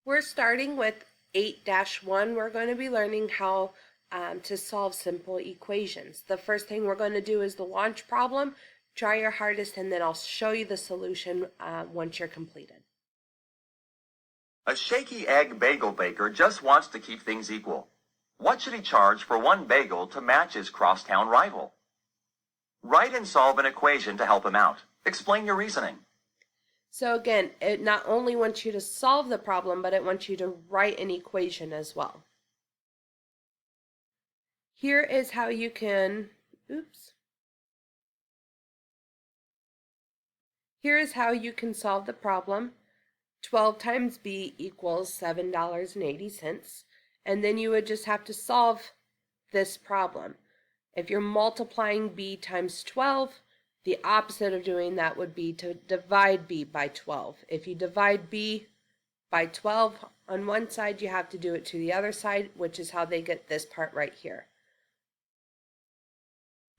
We're starting with 8-1. We're going to be learning how to solve simple equations. The first thing we're going to do is the launch problem. Try your hardest, and then I'll show you the solution once you're completed. A shaky egg bagel baker just wants to keep things equal. What should he charge for one bagel to match his crosstown rival? Write and solve an equation to help him out. Explain your reasoning. So again, it not only wants you to solve the problem, but it wants you to write an equation as well. Here is how you can, Here is how you can solve the problem. 12 times b equals $7.80, and then you would just have to solve this problem. If you're multiplying b times 12, the opposite of doing that would be to divide b by 12. If you divide b by 12 on one side, you have to do it to the other side, which is how they get this part right here.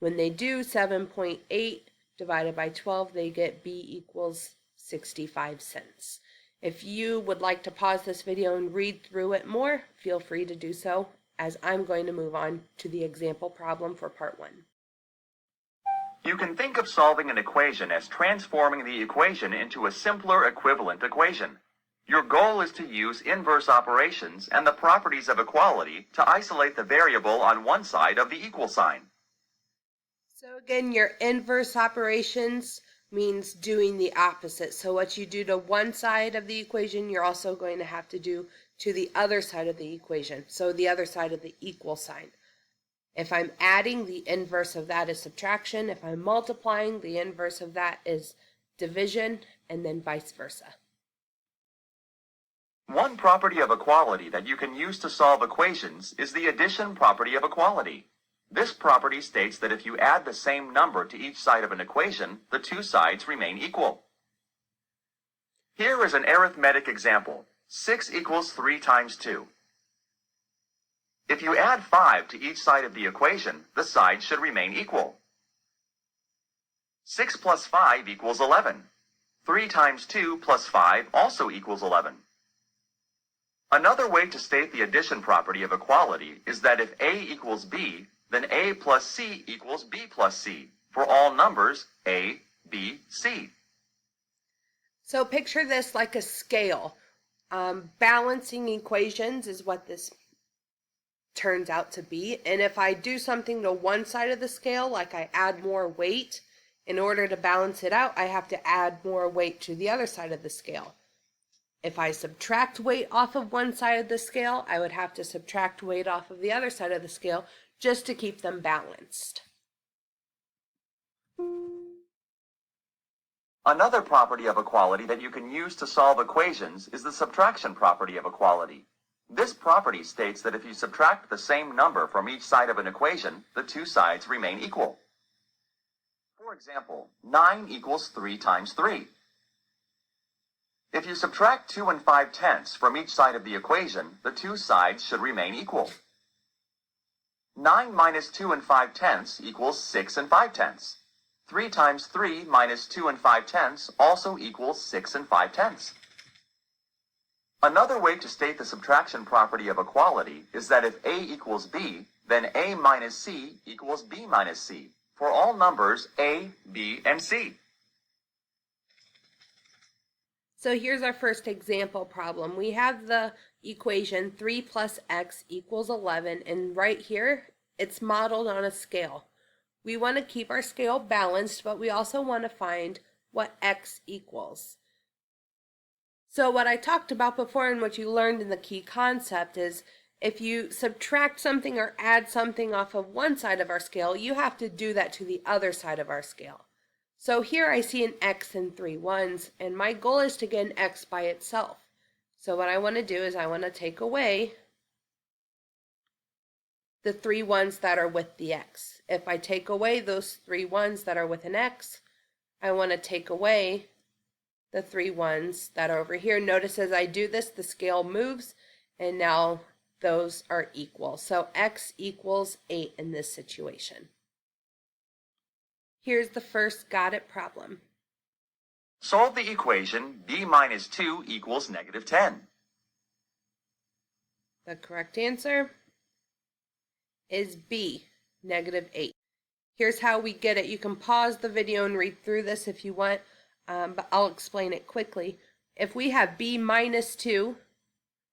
When they do 7.8 divided by 12, they get b equals 65 cents. If you would like to pause this video and read through it more, feel free to do so, as I'm going to move on to the example problem for part 1. You can think of solving an equation as transforming the equation into a simpler equivalent equation. Your goal is to use inverse operations and the properties of equality to isolate the variable on one side of the equal sign. So again, your inverse operations means doing the opposite. So what you do to one side of the equation, you're also going to have to do to the other side of the equation. So the other side of the equal sign. If I'm adding, the inverse of that is subtraction. If I'm multiplying, the inverse of that is division, and then vice versa. One property of equality that you can use to solve equations is the addition property of equality. This property states that if you add the same number to each side of an equation, the two sides remain equal. Here is an arithmetic example. 6 equals 3 times 2. If you add 5 to each side of the equation, the sides should remain equal. 6 plus 5 equals 11. 3 times 2 plus 5 also equals 11. Another way to state the addition property of equality is that if A equals B, then A plus C equals B plus C for all numbers A, B, C. So picture this like a scale. Balancing equations is what this turns out to be. And if I do something to one side of the scale, like I add more weight, in order to balance it out, I have to add more weight to the other side of the scale. If I subtract weight off of one side of the scale, I would have to subtract weight off of the other side of the scale just to keep them balanced. Another property of equality that you can use to solve equations is the subtraction property of equality. This property states that if you subtract the same number from each side of an equation, the two sides remain equal. For example, 9 equals 3 times 3. If you subtract 2 and 5/10 from each side of the equation, the two sides should remain equal. 9 minus 2 and 5/10 equals 6 and 5/10. 3 times 3 minus 2 and 5/10 also equals 6 and 5/10. Another way to state the subtraction property of equality is that if A equals B, then A minus C equals B minus C for all numbers A, B, and C. So here's our first example problem. We have the equation 3 plus x equals 11, and right here it's modeled on a scale. We want to keep our scale balanced, but we also want to find what x equals. So what I talked about before and what you learned in the key concept is if you subtract something or add something off of one side of our scale, you have to do that to the other side of our scale. So here I see an x and 3 ones, and my goal is to get an x by itself. So what I want to do is I want to take away the 3 ones that are with the x. If I take away those 3 ones that are with an x, I want to take away the 3 ones that are over here. Notice as I do this, the scale moves, and now those are equal. So x equals 8 in this situation. Here's the first got it problem. Solve the equation b minus 2 equals negative 10. The correct answer is B, -8. Here's how we get it. You can pause the video and read through this if you want, but I'll explain it quickly. If we have B -2,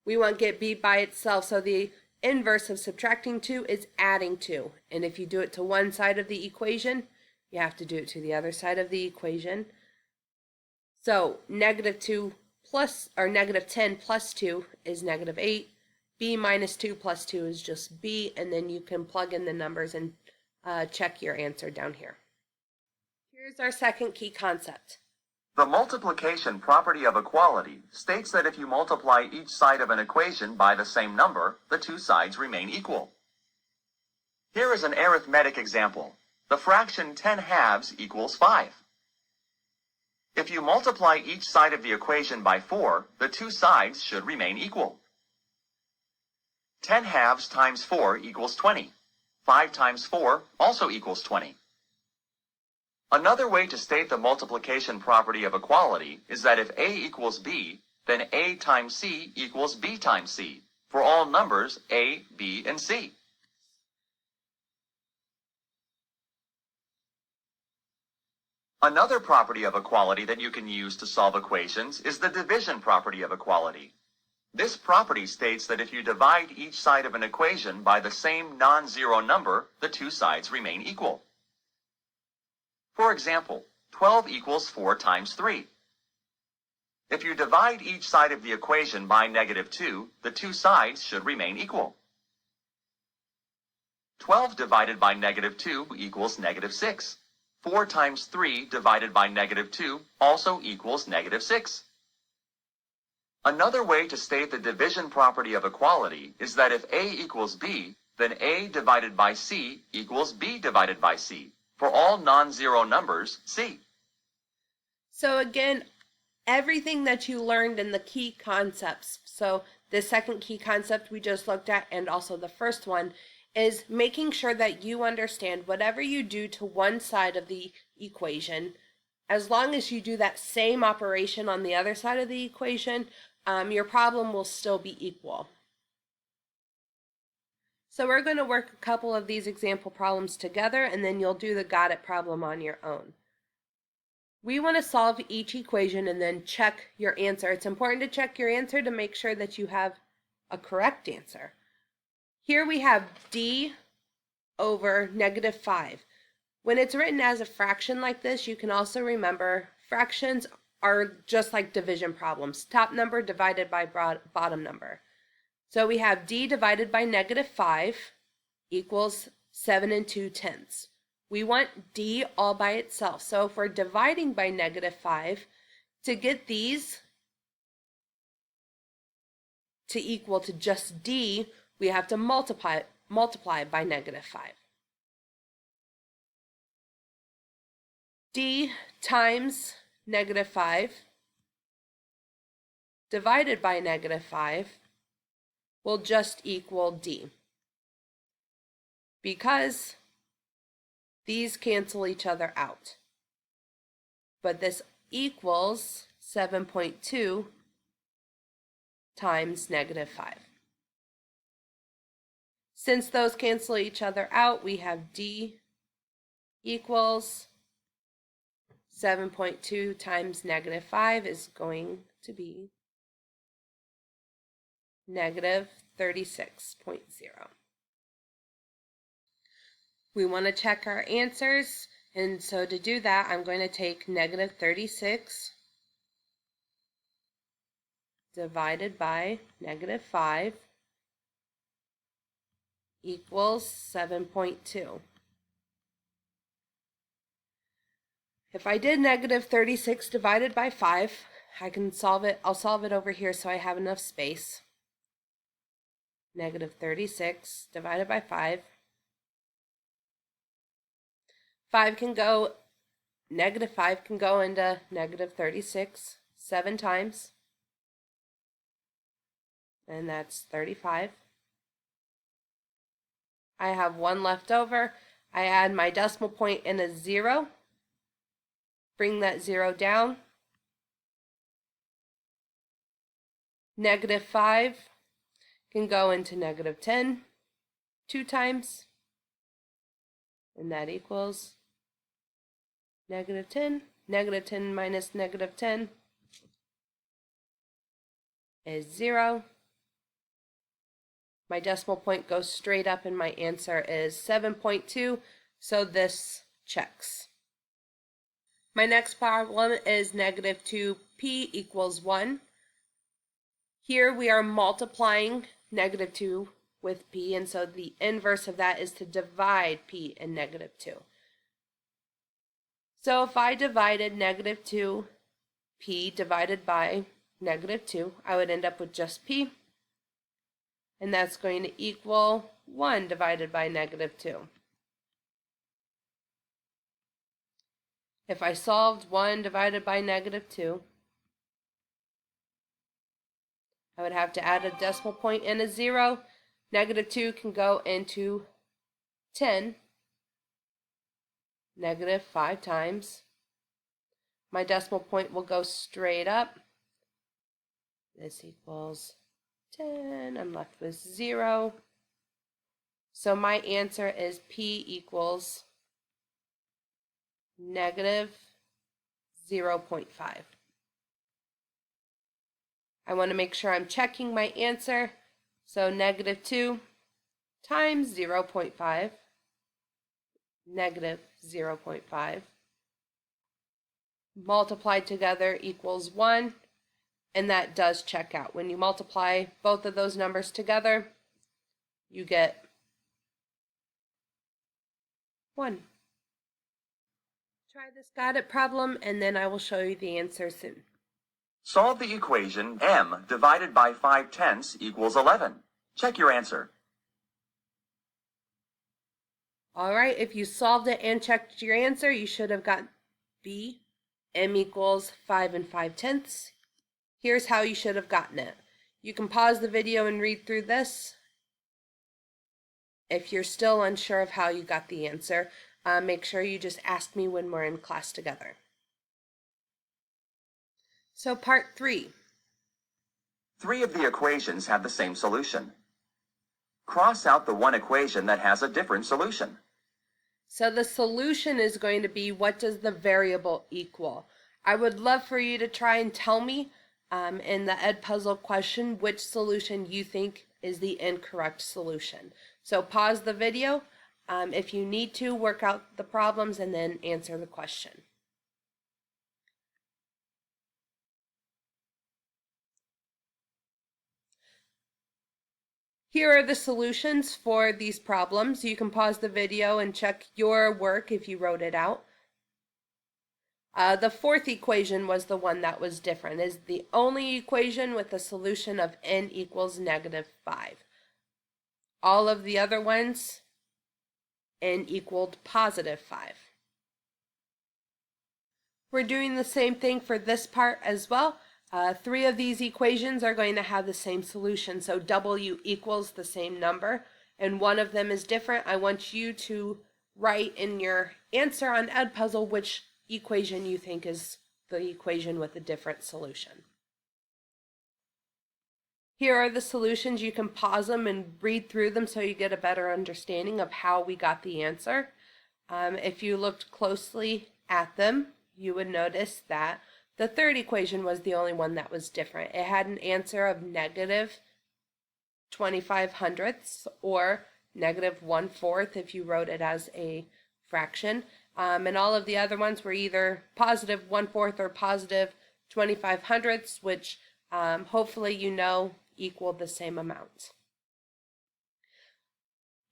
we want to get B by itself, so the inverse of subtracting 2 is adding 2. And if you do it to one side of the equation, you have to do it to the other side of the equation. So -2 plus, or -10 plus 2 is -8. B -2 plus 2 is just B, and then you can plug in the numbers and check your answer down here. Here's our second key concept. The multiplication property of equality states that if you multiply each side of an equation by the same number, the two sides remain equal. Here is an arithmetic example. The fraction 10/2 equals 5. If you multiply each side of the equation by 4, the two sides should remain equal. 10/2 times 4 equals 20. 5 times 4 also equals 20. Another way to state the multiplication property of equality is that if A equals B, then A times C equals B times C, for all numbers A, B, and C. Another property of equality that you can use to solve equations is the division property of equality. This property states that if you divide each side of an equation by the same non-zero number, the two sides remain equal. For example, 12 equals 4 times 3. If you divide each side of the equation by -2, the two sides should remain equal. 12 divided by -2 equals -6. 4 times 3 divided by -2 also equals -6. Another way to state the division property of equality is that if A equals B, then A divided by C equals B divided by C, for all non-zero numbers C. So again, everything that you learned in the key concepts, so the second key concept we just looked at and also the first one, is making sure that you understand whatever you do to one side of the equation, as long as you do that same operation on the other side of the equation, your problem will still be equal. So we're going to work a couple of these example problems together, and then you'll do the got it problem on your own. We want to solve each equation and then check your answer. It's important to check your answer to make sure that you have a correct answer. Here we have D over -5. When it's written as a fraction like this, you can also remember fractions are just like division problems. Top number divided by bottom number. So we have D divided by -5 equals 7 2/10. We want D all by itself. So if we're dividing by -5, to get these to equal to just D, we have to multiply by -5. D times -5 divided by -5 will just equal D, because these cancel each other out. But this equals 7.2 times -5. Since those cancel each other out, we have D equals 7.2 times -5 is going to be -36.0. We want to check our answers, and so to do that, I'm going to take -36 divided by -5 equals 7.2. If I did -36 divided by 5, I can solve it. I'll solve it over here so I have enough space. -36 divided by 5. 5 can go, -5 can go into -36 7 times. And that's 35. I have 1 left over. I add my decimal point and a 0. Bring that 0 down. -5 can go into negative 10 2 times, and that equals negative 10. Negative 10 minus negative 10 is 0. My decimal point goes straight up and my answer is 7.2, so this checks. My next problem is negative 2p equals 1. Here we are multiplying negative 2 with p, and so the inverse of that is to divide p and negative 2. So if I divided negative 2p divided by negative 2, I would end up with just p, and that's going to equal 1 divided by negative 2. If I solved 1 divided by negative 2, I would have to add a decimal point and a 0. Negative 2 can go into 10, negative 5 times. My decimal point will go straight up. This equals 10. I'm left with 0. So my answer is p equals negative 0.5. I want to make sure I'm checking my answer. So negative 2 times 0.5, negative 0.5, multiplied together equals 1, and that does check out. When you multiply both of those numbers together, you get 1. Try this got it problem, and then I will show you the answer soon. Solve the equation m divided by 5/10 equals 11. Check your answer. All right, if you solved it and checked your answer, you should have got B, m equals 5 5/10. Here's how you should have gotten it. You can pause the video and read through this. If you're still unsure of how you got the answer, make sure you just ask me when we're in class together. So part 3. 3 of the equations have the same solution. Cross out the one equation that has a different solution. So the solution is going to be, what does the variable equal? I would love for you to try and tell me in the Edpuzzle question which solution you think is the incorrect solution. So pause the video if you need to, work out the problems, and then answer the question. Here are the solutions for these problems. You can pause the video and check your work if you wrote it out. The fourth equation was the one that was different. It's the only equation with a solution of n equals negative 5. All of the other ones, n equaled positive 5. We're doing the same thing for this part as well. 3 of these equations are going to have the same solution, so W equals the same number, and one of them is different. I want you to write in your answer on Edpuzzle which equation you think is the equation with a different solution. Here are the solutions. You can pause them and read through them so you get a better understanding of how we got the answer. If you looked closely at them, you would notice that the third equation was the only one that was different. It had an answer of negative 25 hundredths, or negative 1/4 if you wrote it as a fraction. And all of the other ones were either positive 1/4 or positive 25 hundredths, which hopefully you know equal the same amount.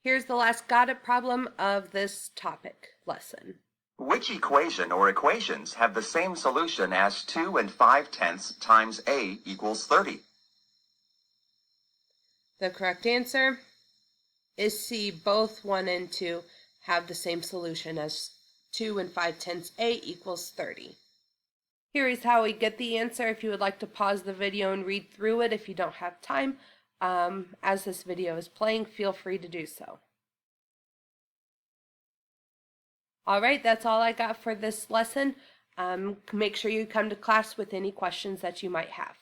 Here's the last got it problem of this topic lesson. Which equation or equations have the same solution as 2 5/10 times a equals 30? The correct answer is C. Both 1 and 2 have the same solution as 2 5/10 a equals 30. Here is how we get the answer. If you would like to pause the video and read through it if you don't have time, as this video is playing, feel free to do so. Alright, that's all I got for this lesson. Make sure you come to class with any questions that you might have.